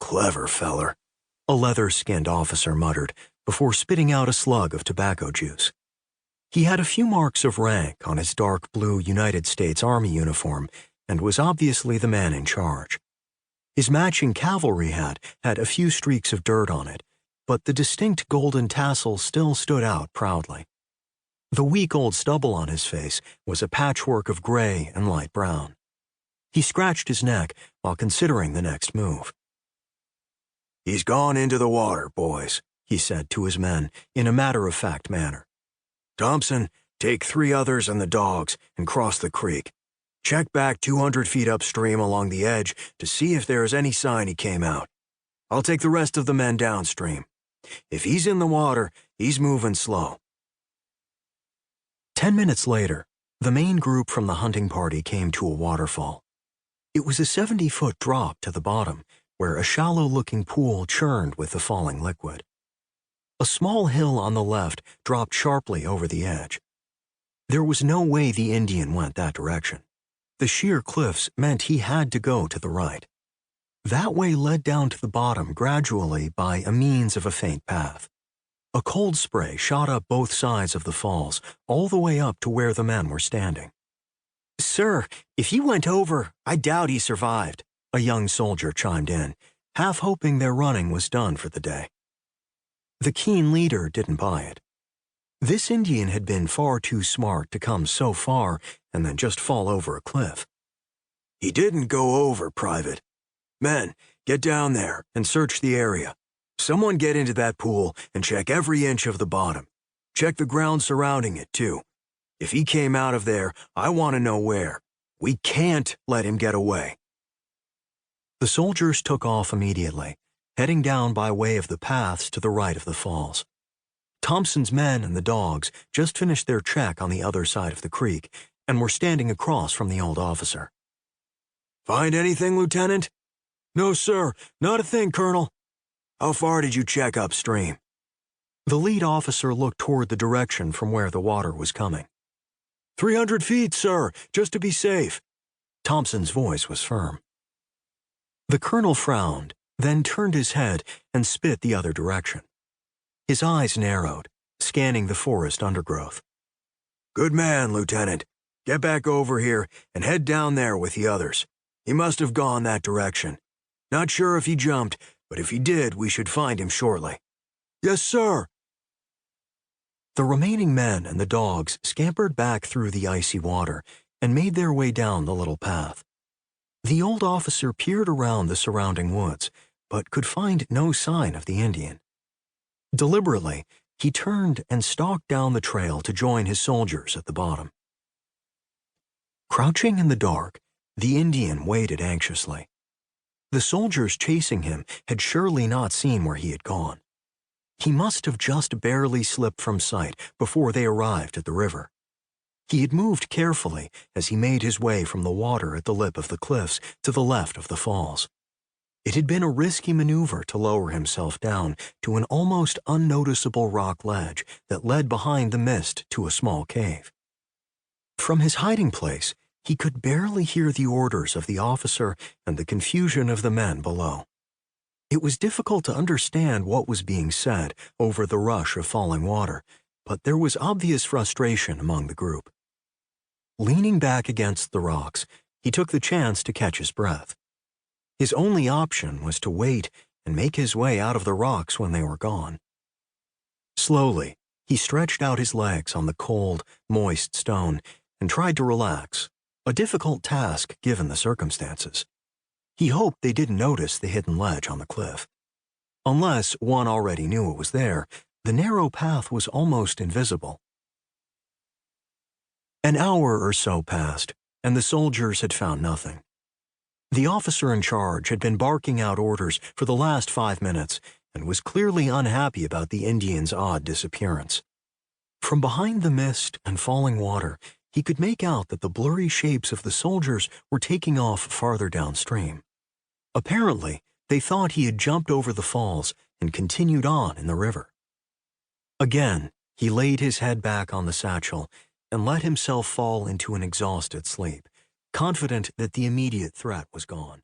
Clever feller, a leather-skinned officer muttered before spitting out a slug of tobacco juice. He had a few marks of rank on his dark blue United States Army uniform and was obviously the man in charge. His matching cavalry hat had a few streaks of dirt on it, but the distinct golden tassel still stood out proudly. The week-old stubble on his face was a patchwork of gray and light brown. He scratched his neck while considering the next move. "He's gone into the water, boys," he said to his men in a matter-of-fact manner. "Thompson, take 3 others and the dogs and cross the creek. Check back 200 feet upstream along the edge to see if there is any sign he came out. I'll take the rest of the men downstream. If he's in the water, he's moving slow." 10 minutes later, the main group from the hunting party came to a waterfall. It was a 70-foot drop to the bottom, where a shallow-looking pool churned with the falling liquid. A small hill on the left dropped sharply over the edge. There was no way the Indian went that direction. The sheer cliffs meant he had to go to the right. That way led down to the bottom gradually by a means of a faint path. A cold spray shot up both sides of the falls, all the way up to where the men were standing. "Sir, if he went over, I doubt he survived," a young soldier chimed in, half hoping their running was done for the day. The keen leader didn't buy it. This Indian had been far too smart to come so far and then just fall over a cliff. "He didn't go over, Private. Men, get down there and search the area. Someone get into that pool and check every inch of the bottom. Check the ground surrounding it, too. If he came out of there, I want to know where. We can't let him get away." The soldiers took off immediately, heading down by way of the paths to the right of the falls. Thompson's men and the dogs just finished their check on the other side of the creek and were standing across from the old officer. "Find anything, Lieutenant?" "No, sir. Not a thing, Colonel." "How far did you check upstream?" The lead officer looked toward the direction from where the water was coming. 300 feet, sir, just to be safe." Thompson's voice was firm. The colonel frowned, then turned his head and spit the other direction. His eyes narrowed, scanning the forest undergrowth. "Good man, Lieutenant. Get back over here and head down there with the others. He must have gone that direction. Not sure if he jumped, but if he did, we should find him shortly." "Yes, sir." The remaining men and the dogs scampered back through the icy water and made their way down the little path. The old officer peered around the surrounding woods, but could find no sign of the Indian. Deliberately, he turned and stalked down the trail to join his soldiers at the bottom. Crouching in the dark, the Indian waited anxiously. The soldiers chasing him had surely not seen where he had gone. He must have just barely slipped from sight before they arrived at the river. He had moved carefully as he made his way from the water at the lip of the cliffs to the left of the falls. It had been a risky maneuver to lower himself down to an almost unnoticeable rock ledge that led behind the mist to a small cave. From his hiding place, he could barely hear the orders of the officer and the confusion of the men below. It was difficult to understand what was being said over the rush of falling water, but there was obvious frustration among the group. Leaning back against the rocks, he took the chance to catch his breath. His only option was to wait and make his way out of the rocks when they were gone. Slowly, he stretched out his legs on the cold, moist stone and tried to relax, a difficult task given the circumstances. He hoped they didn't notice the hidden ledge on the cliff. Unless one already knew it was there, the narrow path was almost invisible. An hour or so passed, and the soldiers had found nothing. The officer in charge had been barking out orders for the last 5 minutes and was clearly unhappy about the Indian's odd disappearance. From behind the mist and falling water, he could make out that the blurry shapes of the soldiers were taking off farther downstream. Apparently, they thought he had jumped over the falls and continued on in the river. Again, he laid his head back on the satchel and let himself fall into an exhausted sleep, confident that the immediate threat was gone.